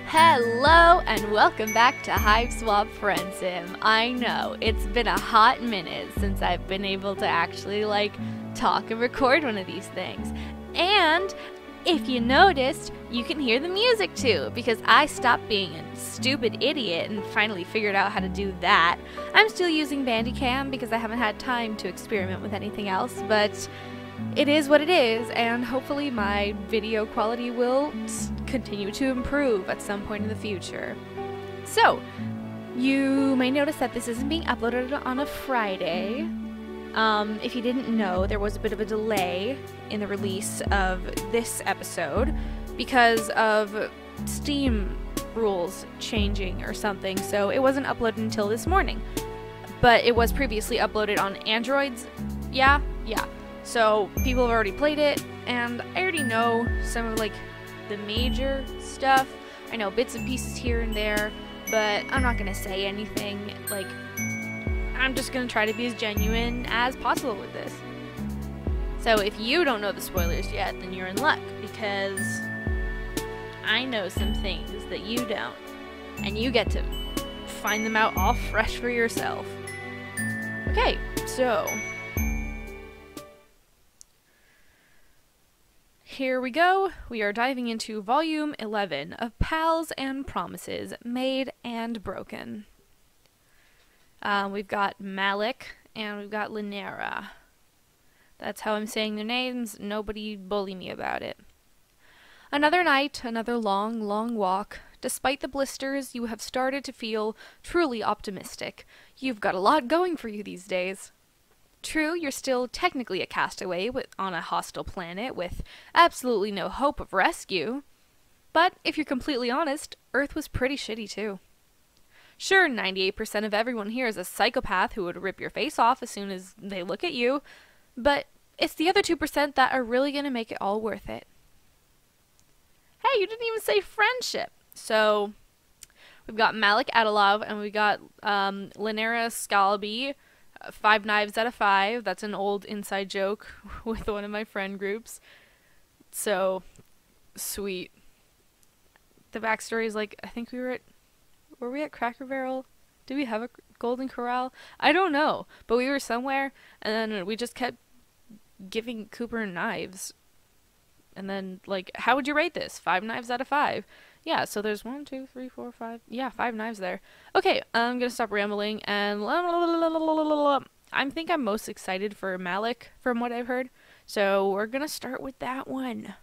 Hello and welcome back to Hiveswap Friendsim. I know, it's been a hot minute since I've been able to actually talk and record one of these things. And if you noticed, you can hear the music too, because I stopped being a stupid idiot and finally figured out how to do that. I'm still using Bandicam because I haven't had time to experiment with anything else, but it is what it is, and hopefully my video quality will continue to improve at some point in the future. So, you may notice that this isn't being uploaded on a Friday. If you didn't know, there was a bit of a delay in the release of this episode because of Steam rules changing or something, so it wasn't uploaded until this morning. But it was previously uploaded on Androids. Yeah. So people have already played it, and I already know some of the major stuff. I know bits and pieces here and there, but I'm not gonna say anything. I'm just gonna try to be as genuine as possible with this. So if you don't know the spoilers yet, then you're in luck, because I know some things that you don't, and you get to find them out all fresh for yourself. Okay, so here we go. We are diving into Volume 11 of Pals and Promises, Made and Broken. We've got Mallek and we've got lair. That's how I'm saying their names. Nobody bully me about it. Another night, another long, long walk. Despite the blisters, you have started to feel truly optimistic. You've got a lot going for you these days. True, you're still technically a castaway on a hostile planet with absolutely no hope of rescue. But if you're completely honest, Earth was pretty shitty too. Sure, 98% of everyone here is a psychopath who would rip your face off as soon as they look at you, but it's the other 2% that are really going to make it all worth it. Hey, you didn't even say friendship. So, we've got Malik Adalov and we've got lair Scalby. 5 knives out of 5. That's an old inside joke with one of my friend groups. So sweet. The backstory is I think were we at Cracker Barrel? Did we have a Golden Corral? I don't know, but we were somewhere, and then we just kept giving Cooper knives. And then, how would you rate this? 5 knives out of 5. Yeah, so there's 1, 2, 3, 4, 5. Yeah, 5 knives there. Okay, I'm gonna stop rambling, and I think I'm most excited for Mallek from what I've heard. So we're gonna start with that one.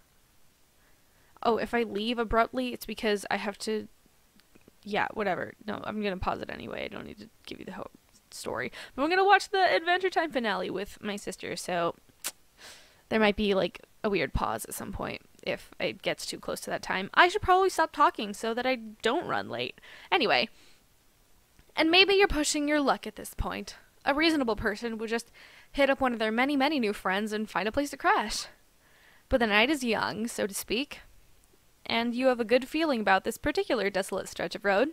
Oh, if I leave abruptly, it's because I have to... Yeah, whatever. No, I'm gonna pause it anyway. I don't need to give you the whole story. But I'm gonna watch the Adventure Time finale with my sister, so there might be a weird pause at some point if it gets too close to that time. I should probably stop talking so that I don't run late. Anyway, and maybe you're pushing your luck at this point. A reasonable person would just hit up one of their many, many new friends and find a place to crash. But the night is young, so to speak, and you have a good feeling about this particular desolate stretch of road.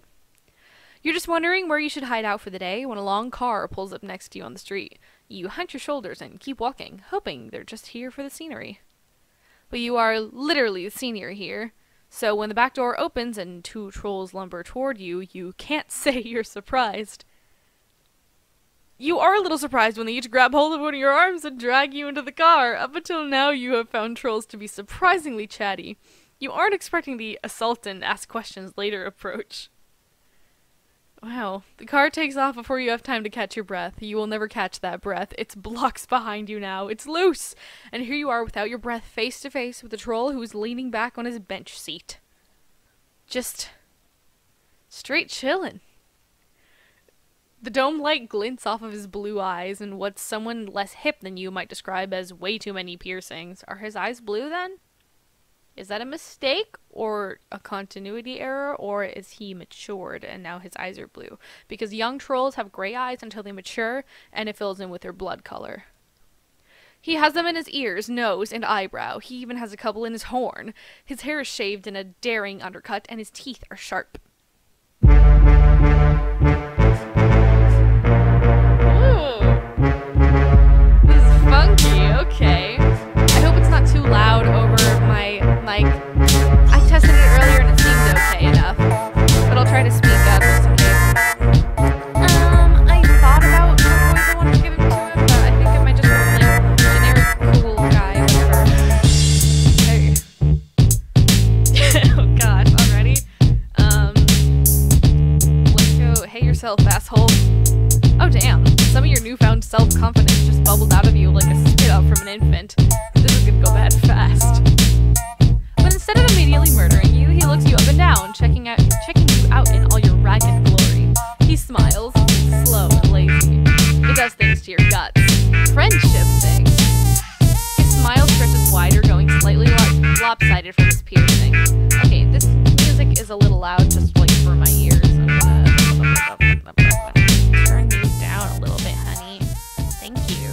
You're just wondering where you should hide out for the day when a long car pulls up next to you on the street. You hunch your shoulders and keep walking, hoping they're just here for the scenery. But you are literally the senior here, so when the back door opens and 2 trolls lumber toward you, you can't say you're surprised. You are a little surprised when they each grab hold of one of your arms and drag you into the car. Up until now, you have found trolls to be surprisingly chatty. You aren't expecting the assault and ask questions later approach. Wow, the car takes off before you have time to catch your breath. You will never catch that breath. It's blocks behind you now. It's loose! And here you are without your breath, face to face with a troll who is leaning back on his bench seat. Just straight chillin'. The dome light glints off of his blue eyes, and what someone less hip than you might describe as way too many piercings. Are his eyes blue then? Is that a mistake, or a continuity error, or is he matured and now his eyes are blue? Because young trolls have gray eyes until they mature, and it fills in with their blood color. He has them in his ears, nose, and eyebrow. He even has a couple in his horn. His hair is shaved in a daring undercut, and his teeth are sharp. Ooh. This is funky, okay. I hope it's not too loud over my mic. I tested it earlier and it seemed okay enough. yourself, asshole. Oh damn, some of your newfound self-confidence just bubbled out of you like a spit out from an infant. This is gonna go bad fast. But instead of immediately murdering you, he looks you up and down, checking you out in all your ragged glory. He smiles, slow and lazy. He does things to your guts. Friendship things. His smile stretches wider, going slightly lopsided from his piercing. Okay, this music is a little loud just like for my ears. I'm gonna turn you down a little bit, honey. Thank you.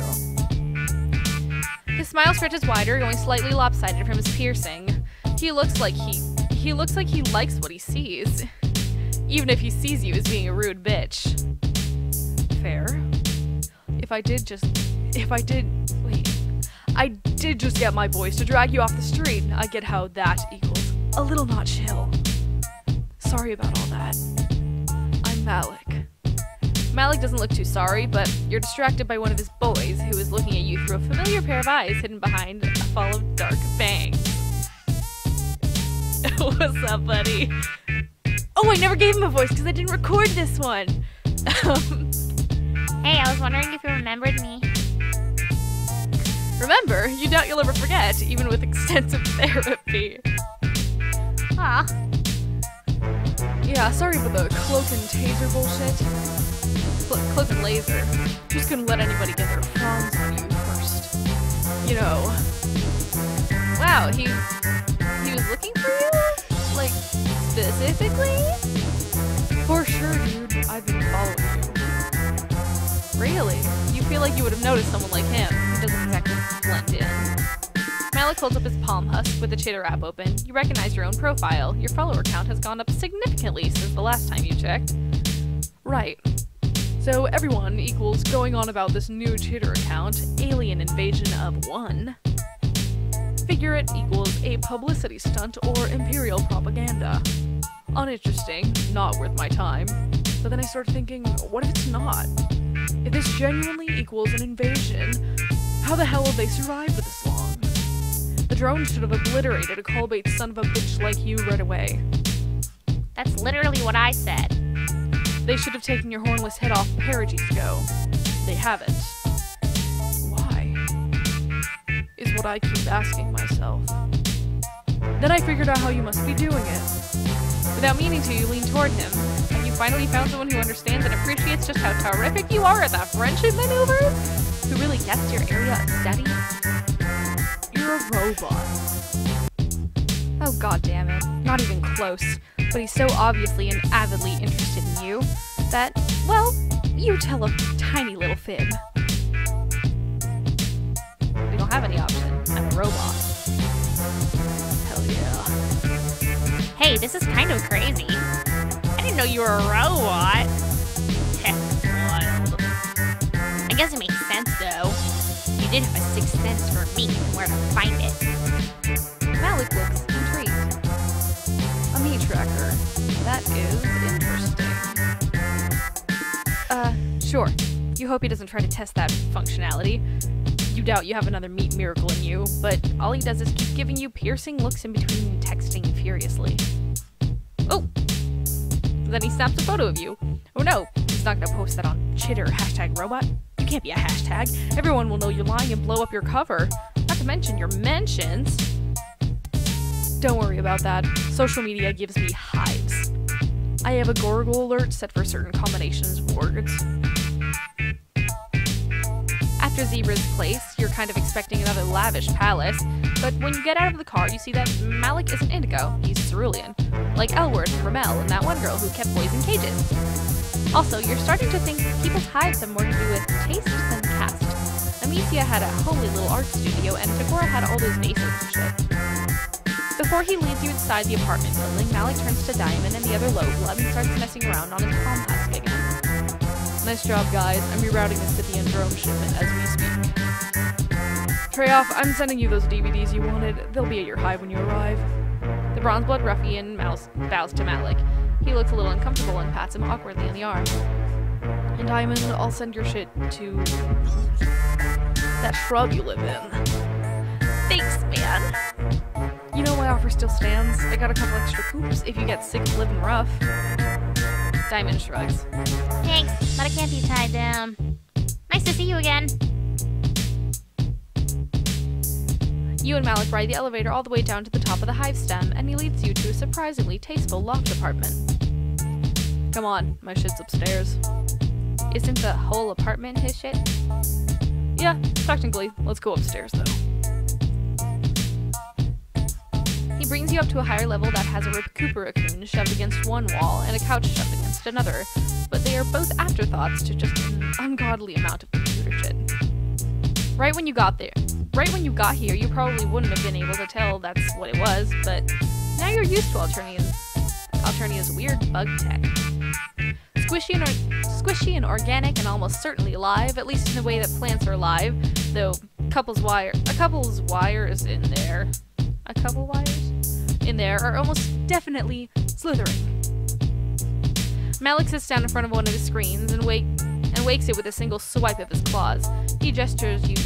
His smile stretches wider, going slightly lopsided from his piercing. He looks like he likes what he sees. Even if he sees you as being a rude bitch. Fair. I did just get my boys to drag you off the street. I get how that equals a little not chill. Sorry about all that. I'm Malik. Malik doesn't look too sorry, but you're distracted by one of his boys who is looking at you through a familiar pair of eyes hidden behind a fall of dark bangs. What's up, buddy? Oh, I never gave him a voice because I didn't record this one. Hey, I was wondering if you remembered me. Remember? You doubt you'll ever forget, even with extensive therapy. Aw. Yeah, sorry for the cloak and taser bullshit. Cloak and laser. Just couldn't let anybody get their fronds on you first. You know. Wow, he was looking for you? Like, specifically? For sure, dude. I've been following you. Really? You feel like you would have noticed someone like him. He doesn't exactly blend in. Malik holds up his palm husk with the Chitter app open. You recognize your own profile. Your follower count has gone up significantly since the last time you checked. Right. So everyone equals going on about this new Chitter account, alien invasion of 1. Figure it equals a publicity stunt or imperial propaganda. Uninteresting, not worth my time. But then I started thinking, what if it's not? If this genuinely equals an invasion, how the hell will they survive for this long? The drone should have obliterated a call-bait son of a bitch like you right away. That's literally what I said. They should have taken your hornless head off parages ago. They haven't. Why? Is what I keep asking myself. Then I figured out how you must be doing it. Without meaning to, you lean toward him. Have you finally found someone who understands and appreciates just how terrific you are at the friendship maneuvers? Who really gets your area of study? You're a robot. Oh god damn it. Not even close. But he's so obviously and avidly interested in you that, well, you tell a tiny little fib. We don't have any option. I'm a robot. Hell yeah. Hey, this is kind of crazy. I didn't know you were a robot. Wild. I guess it makes sense, though. You did have a sixth sense for me and where to find it. Malik looks intrigued. A meat tracker. That is interesting. Sure. You hope he doesn't try to test that functionality. You doubt you have another meat miracle in you, but all he does is keep giving you piercing looks in between texting furiously. Oh! Then he snaps a photo of you. Oh no, he's not gonna post that on Chitter #robot. You can't be a hashtag. Everyone will know you're lying and blow up your cover. Not to mention your mentions. Don't worry about that. Social media gives me hives. I have a Gorgle alert set for certain combinations of words. After Zebra's place, you're kind of expecting another lavish palace, but when you get out of the car, you see that Malik isn't indigo, he's cerulean, like Elward and Ramel and that one girl who kept boys in cages. Also, you're starting to think people's hives have more to do with taste than caste. Amicia had a holy little art studio, and Tagora had all those vases and shit. Before he leads you inside the apartment building, Malik turns to Diamond and the other low blood and starts messing around on his palm husk again. Nice job, guys. I'm rerouting the city and drone shipment as we speak. Treyoff, I'm sending you those DVDs you wanted. They'll be at your hive when you arrive. The bronze blood ruffian bows to Malik. He looks a little uncomfortable and pats him awkwardly on the arm. And Diamond, I'll send your shit to that shrub you live in. Thanks, man. You know my offer still stands. I got a couple extra coops if you get sick of living rough. Diamond shrugs. Thanks, but I can't be tied down. Nice to see you again. You and Malik ride the elevator all the way down to the top of the hive stem, and he leads you to a surprisingly tasteful loft apartment. Come on, my shit's upstairs. Isn't the whole apartment his shit? Yeah, technically. Let's go upstairs, though. He brings you up to a higher level that has a Cooper raccoon shoved against one wall and a couch shoved against another, but they are both afterthoughts to just an ungodly amount of computer shit. Right when you got here, you probably wouldn't have been able to tell that's what it was, but now you're used to Alternia's weird bug tech. Squishy and organic and almost certainly alive, at least in the way that plants are alive, though a couple wires in there are almost definitely slithering. Malik sits down in front of one of the screens and wakes it with a single swipe of his claws. He gestures you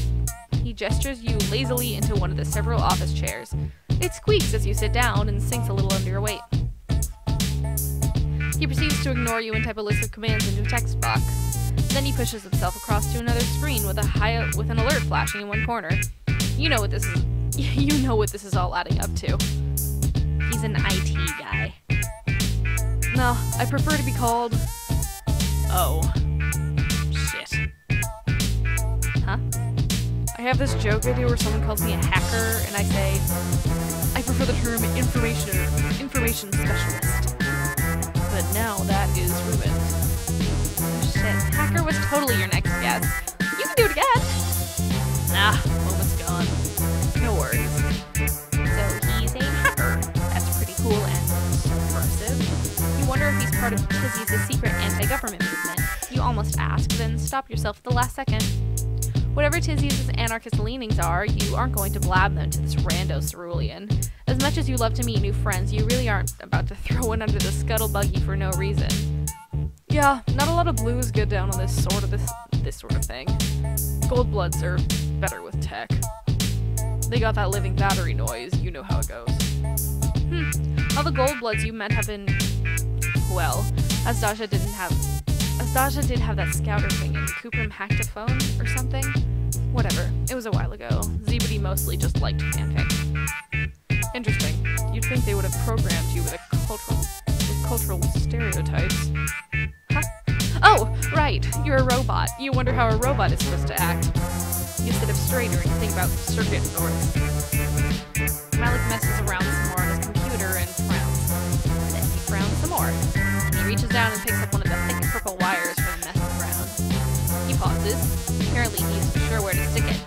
lazily into one of the several office chairs. It squeaks as you sit down and sinks a little under your weight. He proceeds to ignore you and type a list of commands into a text box. Then he pushes himself across to another screen with an alert flashing in one corner. You know what this is all adding up to. He's an IT guy. No, I prefer to be called... Oh. Shit. Huh? I have this joke I do where someone calls me a hacker, and I say, I prefer the term information specialist. But now that is ruined. Shit, hacker was totally your next guess. You can do it again! Nah, moment's gone. No worries. So he's a hacker. That's pretty cool and subversive. You wonder if he's part of Tizzy's secret anti-government movement. You almost ask, then stop yourself at the last second. Whatever Tizzy's anarchist leanings are, you aren't going to blab them to this rando cerulean. As much as you love to meet new friends, you really aren't about to throw one under the scuttle buggy for no reason. Yeah, not a lot of blues get down on this sort of thing. Gold bloods are better with tech. They got that living battery noise, you know how it goes. All the gold bloods you met have been... Well, Asdaja did have that scouter thing and Cooper hacked a phone or something. Whatever, it was a while ago. Zebedee mostly just liked fanfic. Interesting. You'd think they would have programmed you with cultural stereotypes. Huh? Oh, right, you're a robot. You wonder how a robot is supposed to act. You sit up straighter and think about circuit boards. Malik messes around some more on his computer and frowns. Then he frowns some more. He reaches down and picks up one of the thick purple wires from the mess of the ground. He pauses. Apparently he's sure where to stick it.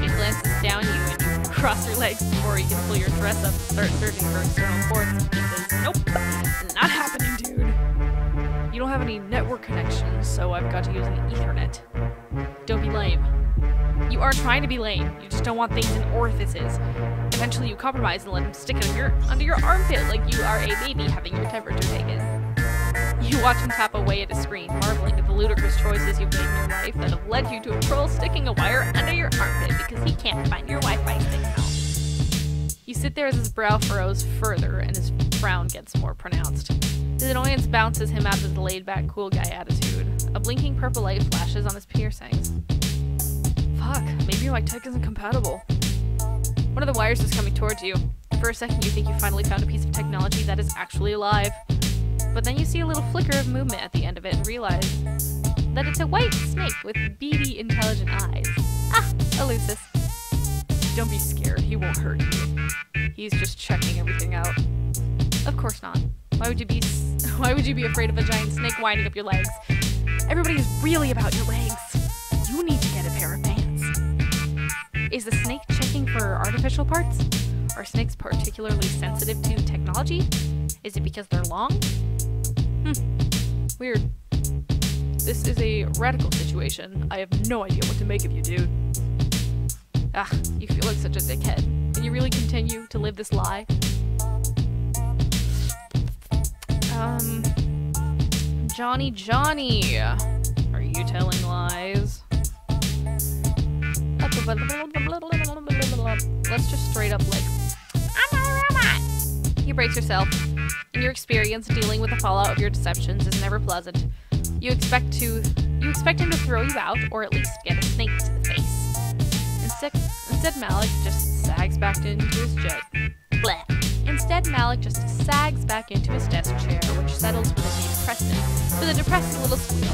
He glances down you and you cross your legs before you can pull your dress up and start searching for external ports. He says, nope, not happening, dude. You don't have any network connections, so I've got to use an Ethernet. Don't be lame. You aren't trying to be lame. You just don't want things in orifices. Eventually you compromise and let him stick it under your armpit like you are a baby having your temperature taken. You watch him tap away at his screen, marveling at the ludicrous choices you've made in your life that have led you to a troll sticking a wire under your armpit because he can't find your Wi-Fi signal. You sit there as his brow furrows further and his frown gets more pronounced. His annoyance bounces him out of the laid-back cool guy attitude. A blinking purple light flashes on his piercings. Fuck, maybe my tech isn't compatible. One of the wires is coming towards you. For a second you think you finally found a piece of technology that is actually alive. But then you see a little flicker of movement at the end of it and realize that it's a white snake with beady, intelligent eyes. Ah, Elusis. Don't be scared, he won't hurt you. He's just checking everything out. Of course not. Why would you be afraid of a giant snake winding up your legs? Everybody is really about your legs. You need to get a pair of pants. Is the snake checking for artificial parts? Are snakes particularly sensitive to technology? Is it because they're long? Weird. This is a radical situation. I have no idea what to make of you, dude. Ah, you feel like such a dickhead. Can you really continue to live this lie? Johnny, are you telling lies? Let's just straight up like, I'm not a robot! You brace yourself. In your experience, dealing with the fallout of your deceptions is never pleasant. You expect him to throw you out, or at least get a snake to the face. Instead, Malik just sags back into his jet. Bleh. Instead, Malik just sags back into his desk chair, which settles with a depressed little squeal.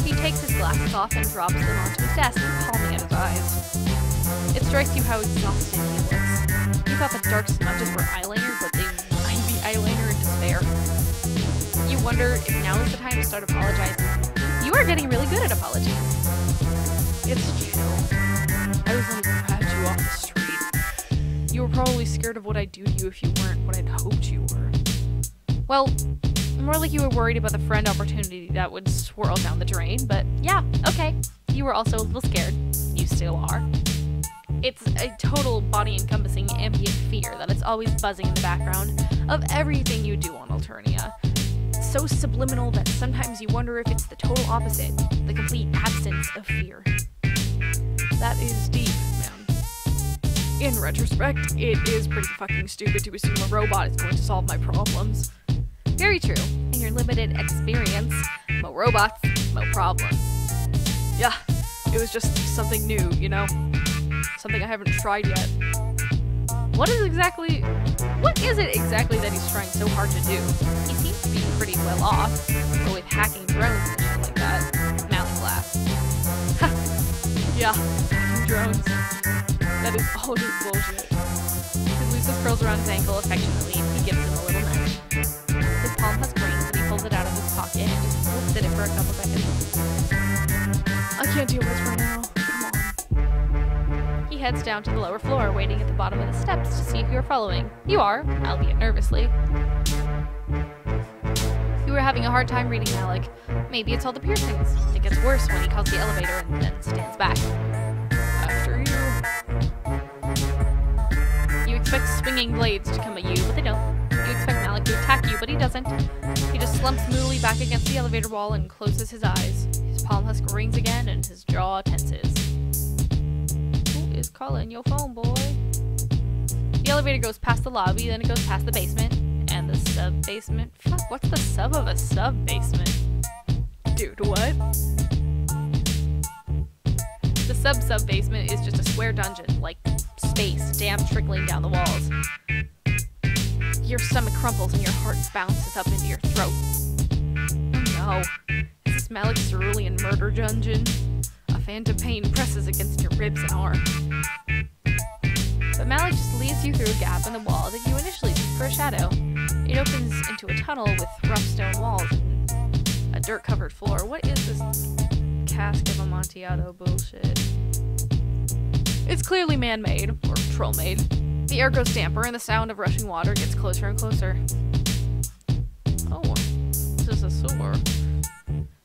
He takes his glasses off and drops them onto his desk, palming at his eyes. It strikes you how exhausted he looks. You thought the dark smudges were eyeliner, but they might be eyeliner in despair. You wonder if now is the time to start apologizing. You are getting really good at apologies. It's chill. I was only grabbed you off the street. You were probably scared of what I'd do to you if you weren't what I'd hoped you were. Well, more like you were worried about the friend opportunity that would swirl down the drain, but yeah, okay. You were also a little scared. You still are. It's a total body-encompassing ambient fear that is always buzzing in the background of everything you do on Alternia. So subliminal that sometimes you wonder if it's the total opposite, the complete absence of fear. That is deep, man. In retrospect, it is pretty fucking stupid to assume a robot is going to solve my problems. Very true. In your limited experience, mo robots, mo problems. Yeah, it was just something new, you know? Something I haven't tried yet. What is it exactly that he's trying so hard to do? He seems to be pretty well off, but with hacking drones and shit like that. Malik laughs. Ha! Yeah, hacking drones. That is all just bullshit. He looses curls around his ankle affectionately, and he gives him a little nudge. His palm has rings, and he pulls it out of his pocket and just looks at it for a couple seconds. I can't deal with this right now. He heads down to the lower floor, waiting at the bottom of the steps to see if you're following. You are, albeit nervously. You were having a hard time reading Malik. Maybe it's all the piercings. It gets worse when he calls the elevator and then stands back. After you. You expect swinging blades to come at you, but they don't. You expect Malik to attack you, but he doesn't. He just slumps moodily back against the elevator wall and closes his eyes. His palm husk rings again and his jaw tenses. Is calling your phone, boy. The elevator goes past the lobby, then it goes past the basement, and the sub-basement. Fuck, what's the sub of a sub-basement? Dude, what? The sub-sub-basement is just a square dungeon, like space, damn trickling down the walls. Your stomach crumples and your heart bounces up into your throat. Oh no. Is this Malik's cerulean murder dungeon? A phantom pain presses against your ribs and arm. But Malik just leads you through a gap in the wall that you initially took for a shadow. It opens into a tunnel with rough stone walls and a dirt-covered floor. What is this cask of Amontillado bullshit? It's clearly man-made, or troll-made. The air grows damper and the sound of rushing water gets closer and closer. Oh, this is a sewer.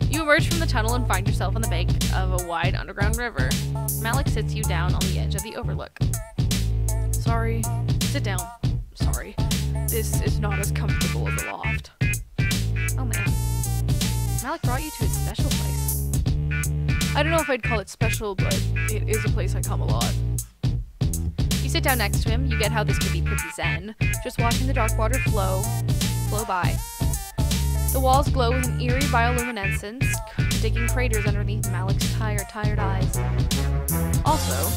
You emerge from the tunnel and find yourself on the bank of a wide underground river. Malik sits you down on the edge of the overlook. Sorry. Sit down. Sorry. This is not as comfortable as the loft. Oh man. Malik brought you to his special place. I don't know if I'd call it special, but it is a place I come a lot. You sit down next to him, you get how this could be pretty zen, just watching the dark water flow by. The walls glow with an eerie bioluminescence, digging craters underneath Malik's tired eyes. Also,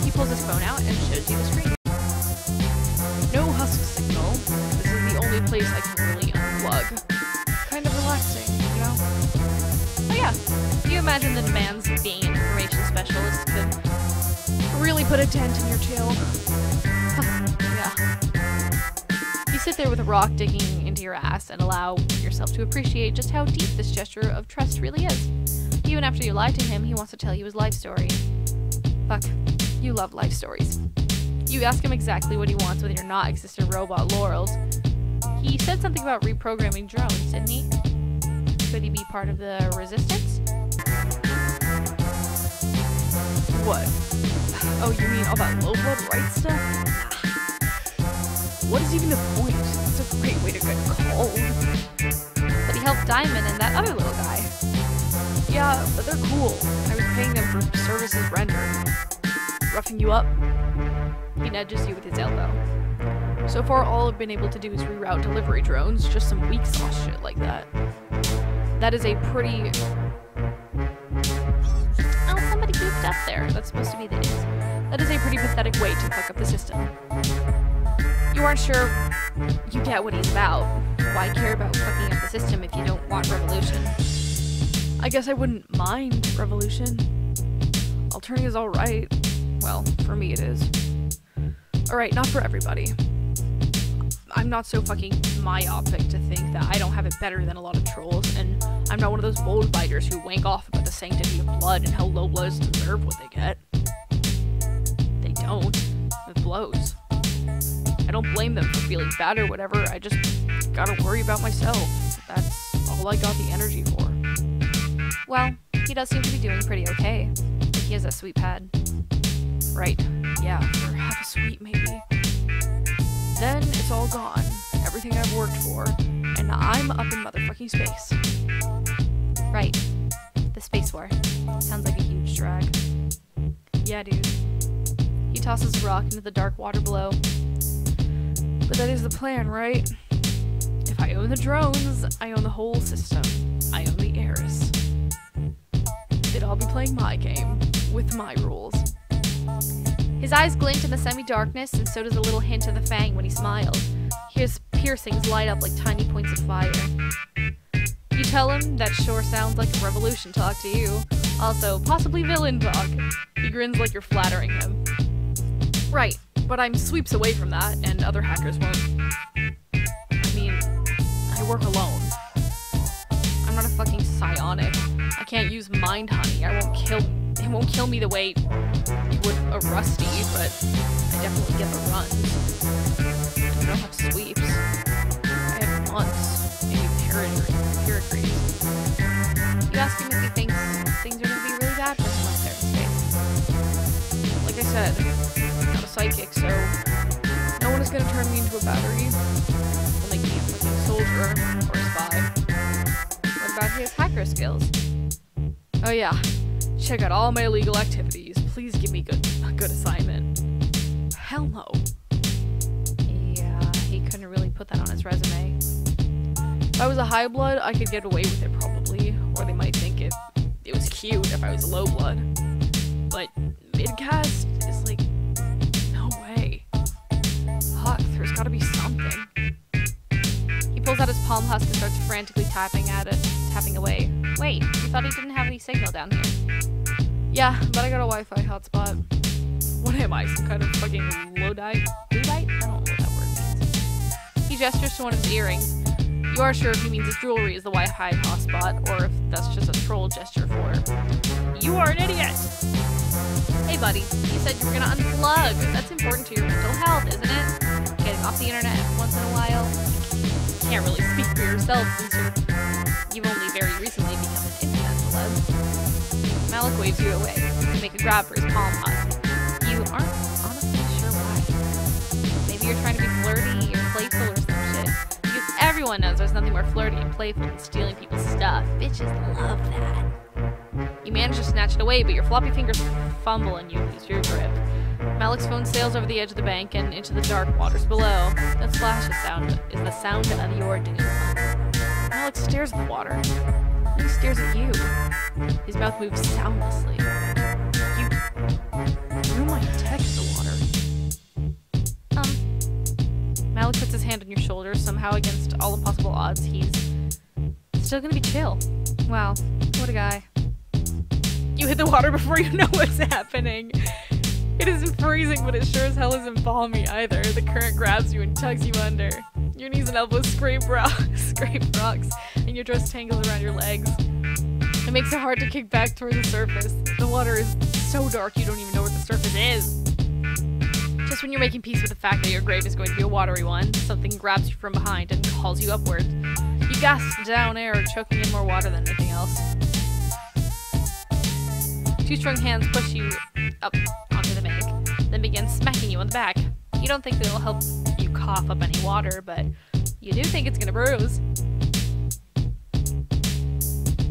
he pulls his phone out and shows you the screen. No husk signal. This is the only place I can really unplug. Kind of relaxing, you know? Oh yeah, you imagine the demands of being an information specialist could really put a dent in your chill. Yeah. You sit there with a rock digging into your ass and allow yourself to appreciate just how deep this gesture of trust really is. Even after you lied to him, he wants to tell you his life story. Fuck, you love life stories. You ask him exactly what he wants with your not-existent robot laurels. He said something about reprogramming drones, didn't he? Could he be part of the resistance? What? Oh, you mean all that low blood rights stuff? What is even the point? It's a great way to get cold. But he helped Diamond and that other little guy. Yeah, but they're cool. I was paying them for services rendered. Roughing you up? He nudges you with his elbow. So far, all I've been able to do is reroute delivery drones, just some weak sauce shit like that. That is a pretty... Oh, somebody goofed up there. That's supposed to be the is. That is a pretty pathetic way to fuck up the system. You aren't sure you get what he's about. Why care about fucking up the system if you don't want revolution? I guess I wouldn't mind revolution. Alternating is alright. Well, for me it is. Alright, not for everybody. I'm not so fucking myopic to think that I don't have it better than a lot of trolls, and I'm not one of those mold biters who wank off about the sanctity of blood and how low bloods deserve what they get. They don't. It blows. I don't blame them for feeling bad or whatever, I just gotta worry about myself. That's all I got the energy for. Well, he does seem to be doing pretty okay. He has a sweet pad. Right. Yeah, for half a sweet maybe. Then it's all gone. Everything I've worked for. And I'm up in motherfucking space. Right. The space war. Sounds like a huge drag. Yeah, dude. He tosses a rock into the dark water below. But that is the plan, right? If I own the drones, I own the whole system. I own the heiress. They'd all be playing my game, with my rules. His eyes glint in the semi-darkness, and so does a little hint of the fang when he smiles. His piercings light up like tiny points of fire. You tell him that sure sounds like a revolution talk to you. Also, possibly villain talk. He grins like you're flattering him. Right, but I'm sweeps away from that, and other hackers won't. I mean, I work alone. I'm not a fucking psionic. I can't use mind honey. It won't kill me the way it would a rusty, but I definitely get the runs. And I don't have sweeps. I have months, maybe pericles. You ask him if he thinks things are gonna be really bad for him up there in space. Like I said, I'm not a psychic, so no one is gonna turn me into a battery. Will make me a fucking soldier or a spy. What about his hacker skills? Oh yeah. Check out all my illegal activities. Please give me a good assignment. Hell no. Yeah, he couldn't really put that on his resume. If I was a high blood, I could get away with it probably. Or they might think it was cute if I was a low blood. But mid-caste is like, no way. Fuck, there's gotta be something. He pulls out his palm husk and starts frantically tapping at it, tapping away. Wait, you thought he didn't have any signal down here? Yeah, but I got a Wi-Fi hotspot. What am I, some kind of fucking Luddite? Luddite? I don't know what that word means. He gestures to one of his earrings. You are sure if he means his jewelry is the Wi-Fi hotspot, or if that's just a troll gesture for you are an idiot! Hey buddy, you said you were gonna unplug. That's important to your mental health, isn't it? Getting off the internet once in a while. You can't really speak for yourself since you've only very recently become an internet celeb. Malik waves you away. You make a grab for his palm husk. You aren't honestly sure why. Maybe you're trying to be flirty or playful or some shit. Because everyone knows there's nothing more flirty and playful than stealing people's stuff. Bitches love that. You manage to snatch it away, but your floppy fingers fumble and you lose your grip. Malik's phone sails over the edge of the bank and into the dark waters below. That splash is the sound of your doom. Malik stares at the water. He stares at you. His mouth moves soundlessly. You threw my tech in the water. Malik puts his hand on your shoulder. Somehow, against all impossible odds, he's still gonna be chill. Wow, what a guy. You hit the water before you know what's happening. It isn't freezing, but it sure as hell isn't balmy either. The current grabs you and tugs you under. Your knees and elbows scrape rocks, and your dress tangles around your legs. It makes it hard to kick back toward the surface. The water is so dark you don't even know what the surface is. Just when you're making peace with the fact that your grave is going to be a watery one, something grabs you from behind and calls you upward. You gasp down air, choking in more water than anything else. Two strong hands push you up onto the bank, then begin smacking you on the back. You don't think that it'll help you cough up any water, but you do think it's gonna bruise.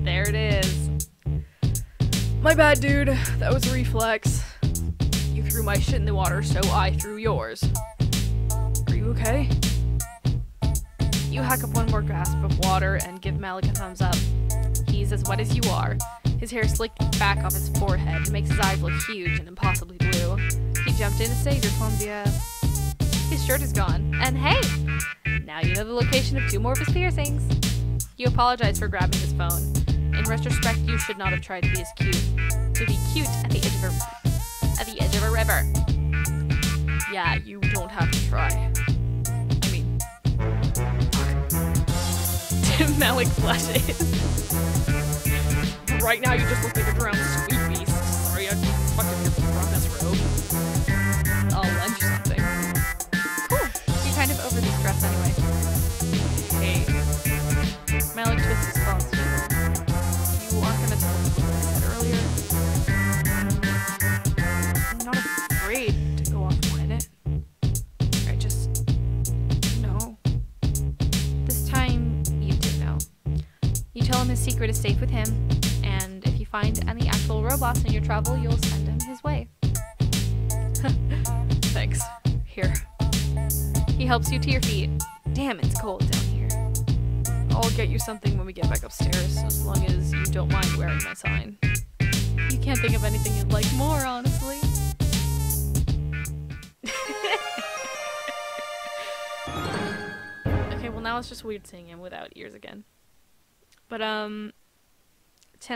There it is. My bad, dude. That was a reflex. You threw my shit in the water, so I threw yours. Are you okay? You hack up one more grasp of water and give Malik a thumbs up. He's as wet as you are. His hair slicked back off his forehead and makes his eyes look huge and impossibly blue. He jumped in to save your Columbia. His shirt is gone. And hey! Now you know the location of 2 more of his piercings. You apologize for grabbing his phone. In retrospect, you should not have tried to be as cute. To be cute at the edge of a river. Yeah, you don't have to try. I mean, fuck. Malik blushes. Right now, you just look like a drowned sweet beast. Sorry, I fucked up your promise robe. I'll lend you something. Cool. You're kind of over this dress anyway. Hey. Malik twists his phone. You aren't gonna tell me what I said earlier. I'm not afraid to go off planet. I just know. This time, you do know. You tell him his secret is safe with him, and if you find any actual robots in your travel, you'll send him his way. Thanks. Here. He helps you to your feet. Damn, it's cold down here. I'll get you something when we get back upstairs, as long as you don't mind wearing my sign. You can't think of anything you'd like more, honestly. Okay, well now it's just weird seeing him without ears again. But, 10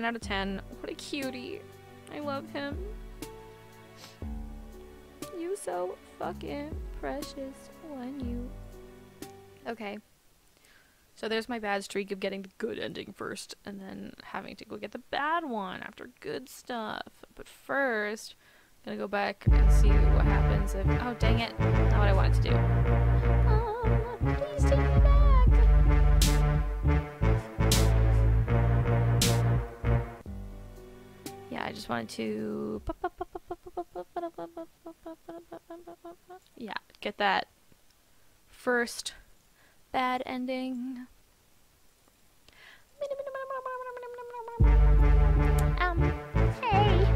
out of 10. What a cutie. I love him. You so fucking precious when you... Okay. So there's my bad streak of getting the good ending first, and then having to go get the bad one after good stuff. But first, I'm gonna go back and see what happens if... Oh, dang it. Not what I wanted to do. Please take me back. Yeah, I just wanted to... Yeah, get that first bad ending. Hey.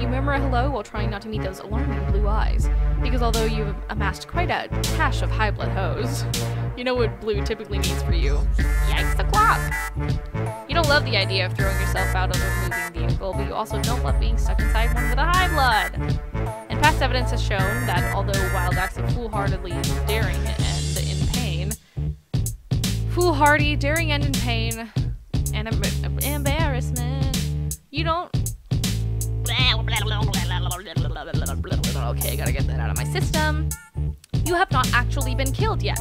You murmur a hello while trying not to meet those alarming blue eyes, because although you've amassed quite a cache of high blood hoes, you know what blue typically means for you. Yikes the clock! You don't love the idea of throwing yourself out of a moving vehicle, but you also don't love being stuck inside one with a high blood. And past evidence has shown that although wild acts of foolhardily daring end in pain, foolhardy, daring end in pain, and embarrassment, you don't... Okay, gotta get that out of my system. You have not actually been killed yet.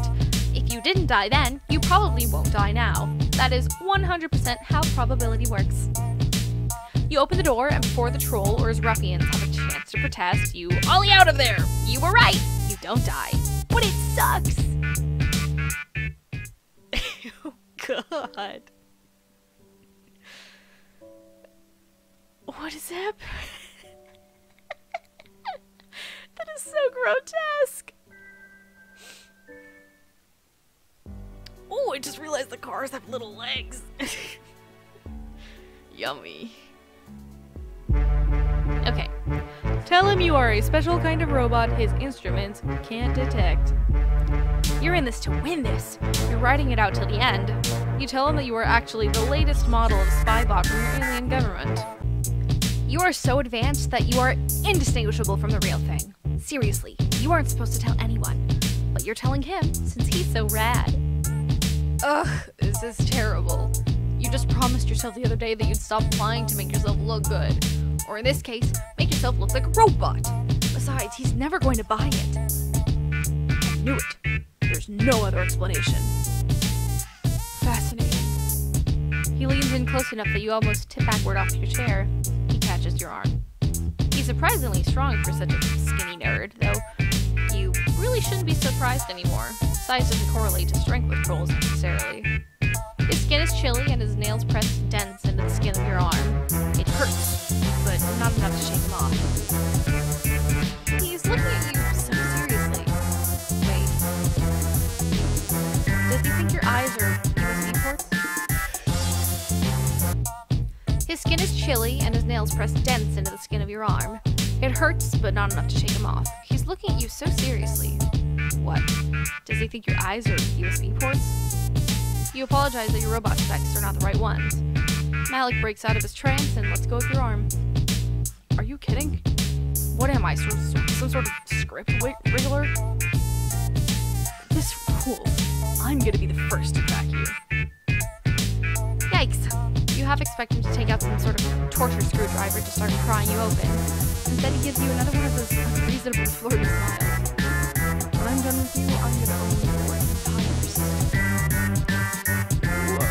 If you didn't die then, you probably won't die now. That is 100% how probability works. You open the door, and before the troll or his ruffians have a chance to protest, you ollie out of there! You were right! You don't die. But it sucks! Oh, God. What is happening? That is so grotesque! Oh, I just realized the cars have little legs. Yummy. Okay. Tell him you are a special kind of robot his instruments can't detect. You're in this to win this. You're writing it out till the end. You tell him that you are actually the latest model of spy bot from your alien government. You are so advanced that you are indistinguishable from the real thing. Seriously, you aren't supposed to tell anyone. But you're telling him, since he's so rad. Ugh, this is terrible. You just promised yourself the other day that you'd stop lying to make yourself look good. Or in this case, make yourself look like a robot. Besides, he's never going to buy it. I knew it. There's no other explanation. Fascinating. He leans in close enough that you almost tip backward off your chair. He catches your arm. He's surprisingly strong for such a skinny nerd, though you really shouldn't be surprised anymore. Size doesn't correlate to strength with trolls necessarily. His skin is chilly and his nails press dense into the skin of your arm. It hurts, but not enough to shake him off. He's looking at you so seriously. Wait. Does he think your eyes are USB ports? His skin is chilly and his nails press dense into the skin of your arm. It hurts, but not enough to shake him off. He's looking at you so seriously. What? Does he think your eyes are USB ports? You apologize that your robot specs are not the right ones. Malik breaks out of his trance and lets go of your arm. Are you kidding? What am I, some sort of script wriggler? This rules. I'm gonna be the first to crack you. Yikes. You half expect him to take out some sort of torture screwdriver to start prying you open. Instead he gives you another one of those unreasonably flirty smiles. When I'm done with you, I'm gonna own your entire system. Whoa.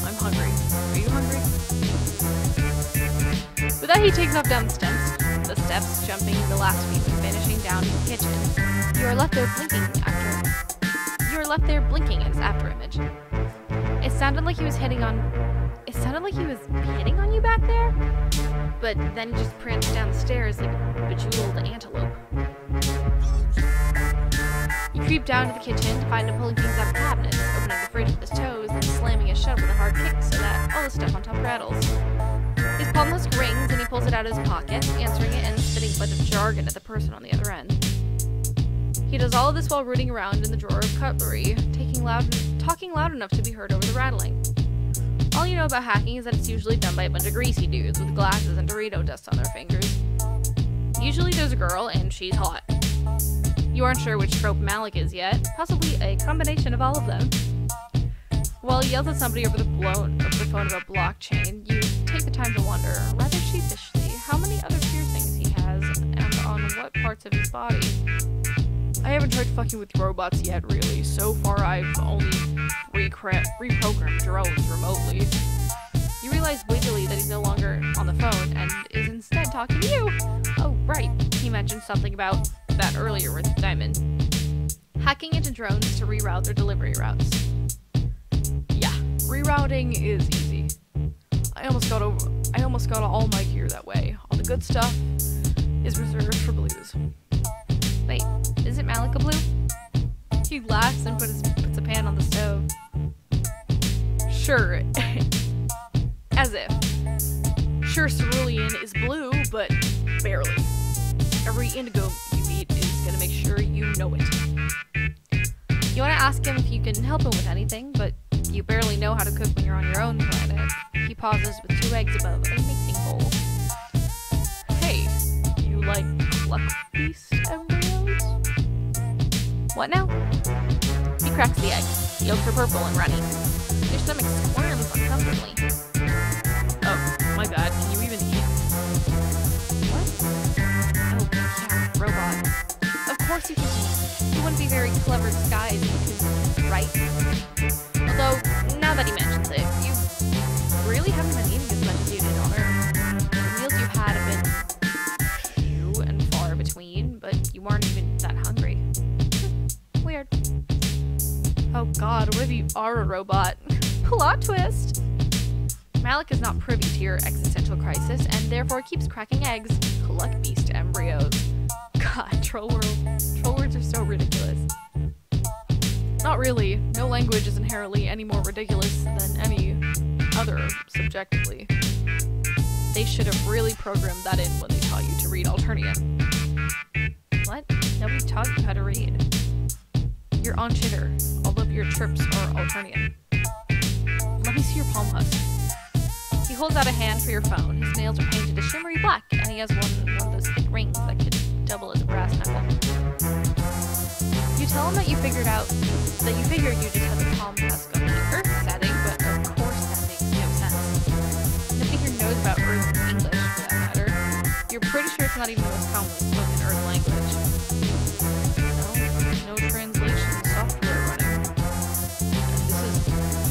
I'm hungry. Are you hungry? With that, he takes off down the steps, jumping the last feet and vanishing down to the kitchen. You are left there blinking in his after image. It sounded like he was hitting on you back there, but then he just pranced down the stairs like a bejeweled antelope. You creep down to the kitchen to find him pulling things out of cabinets, opening the fridge with his toes, then slamming it shut with a hard kick so that all the stuff on top rattles. His palm husk rings and he pulls it out of his pocket, answering it and spitting a bunch of jargon at the person on the other end. He does all of this while rooting around in the drawer of cutlery, talking loud enough to be heard over the rattling. All you know about hacking is that it's usually done by a bunch of greasy dudes with glasses and Dorito dust on their fingers. Usually there's a girl, and she's hot. You aren't sure which trope Malik is yet, possibly a combination of all of them. While he yells at somebody over the phone about blockchain, you take the time to wonder, rather sheepishly, how many other piercings he has and on what parts of his body. I haven't tried fucking with robots yet, really. So far, I've only reprogrammed drones remotely. You realize wiggily that he's no longer on the phone and is instead talking to you. Oh, right. He mentioned something about that earlier with Diamond. Hacking into drones to reroute their delivery routes. Yeah, rerouting is easy. I almost got all my gear that way. All the good stuff is reserved for blues. Wait, isn't Malik a blue? He laughs and puts a pan on the stove. Sure. As if. Sure, cerulean is blue, but barely. Every indigo you meet is gonna make sure you know it. You want to ask him if you can help him with anything, but you barely know how to cook when you're on your own planet. He pauses with 2 eggs above a mixing bowl. Hey, you like cluck beast embryos? What now? He cracks the egg. The yolks are purple and runny. Your stomach squirms uncomfortably. Oh, my bad. Can you even eat? What? Oh, yeah, robot. Of course you can eat. You wouldn't be very clever disguised because, right? Although, now that he mentions it, you really haven't been eating as much as you did on Earth. The meals you've had have been few and far between, but you aren't even that hungry. Weird. Oh god, what if you are a robot? Plot twist! Malik is not privy to your existential crisis, and therefore keeps cracking eggs. Cluck beast embryos. God, troll words are so ridiculous. Not really. No language is inherently any more ridiculous than any other, subjectively. They should have really programmed that in when they taught you to read Alternian. What? Nobody taught you how to read. You're on Chitter. All of your trips are Alternian. Let me see your palm husk. He holds out a hand for your phone. His nails are painted a shimmery black, and he has one of those thick rings that could double as a brass knuckle. You tell him that you figured you just had the palm husk on the Earth setting, but of course that makes no sense. Nobody here knows about Earth English, for that matter. You're pretty sure it's not even the most commonly spoken Earth language. No translation software running. And this is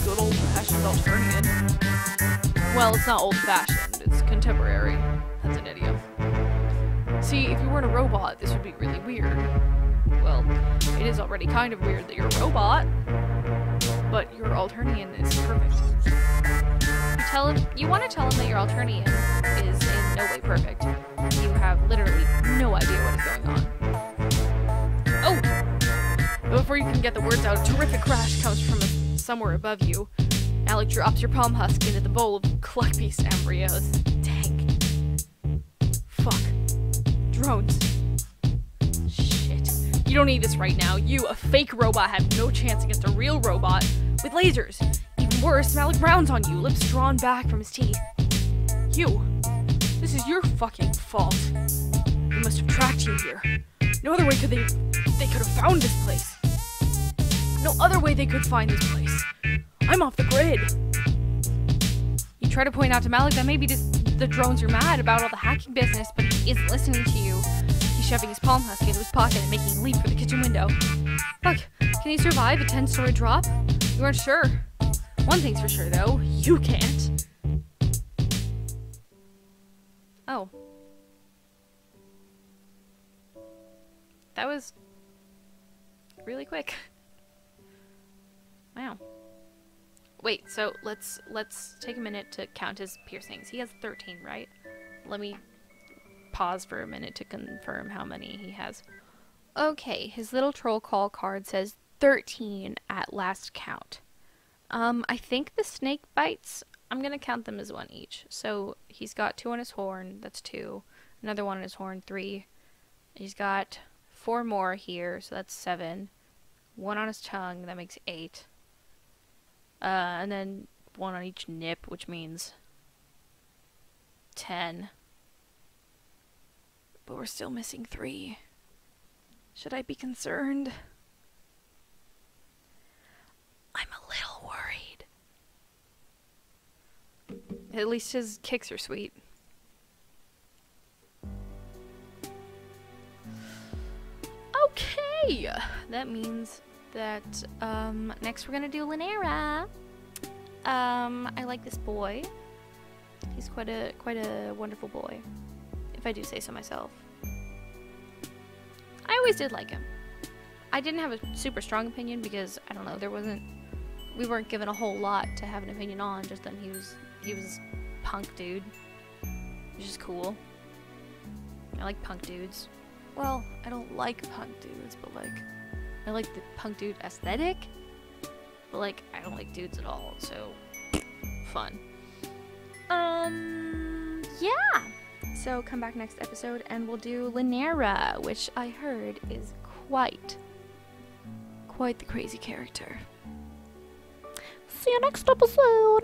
good old-fashioned Alternian. Well, it's not old-fashioned, it's contemporary. That's an idiom. See, if you weren't a robot, this would be really weird. Well, it is already kind of weird that you're a robot, but your Alternian is perfect. You want to tell him that your Alternian is in no way perfect. You have literally no idea what is going on. Oh! But before you can get the words out, a terrific crash comes from somewhere above you. Malik drops your palm husk into the bowl of cluck beast embryos. Dang. Fuck. Drones. Shit. You don't need this right now. You, a fake robot, have no chance against a real robot with lasers. Even worse, Malik Brown's on you, lips drawn back from his teeth. You. This is your fucking fault. They must have tracked you here. No other way could they could have found this place. No other way they could find this place. I'm off the grid. You try to point out to Malik that maybe the drones are mad about all the hacking business, but he isn't listening to you. He's shoving his palm husk into his pocket and making a leap for the kitchen window. Look, can he survive a 10-story drop? You aren't sure. One thing's for sure, though. You can't. Oh. That was really quick. Wow. Wait, so let's take a minute to count his piercings. He has 13, right? Let me pause for a minute to confirm how many he has. Okay, his little troll call card says 13 at last count. I think the snake bites, I'm gonna count them as one each. So he's got 2 on his horn, that's 2. Another one on his horn, 3. He's got 4 more here, so that's 7. 1 on his tongue, that makes 8. And then 1 on each nip, which means 10. But we're still missing 3. Should I be concerned? I'm a little worried. At least his kicks are sweet. Okay! That means that, next we're gonna do Linera. I like this boy. He's quite a wonderful boy, if I do say so myself. I always did like him. I didn't have a super strong opinion because, I don't know, we weren't given a whole lot to have an opinion on, just then he was punk dude. Which is cool. I like punk dudes. Well, I don't like punk dudes, but like, I like the punk dude aesthetic, but like, I don't like dudes at all, so, fun. Yeah! So come back next episode and we'll do Linera, which I heard is quite the crazy character. See you next episode!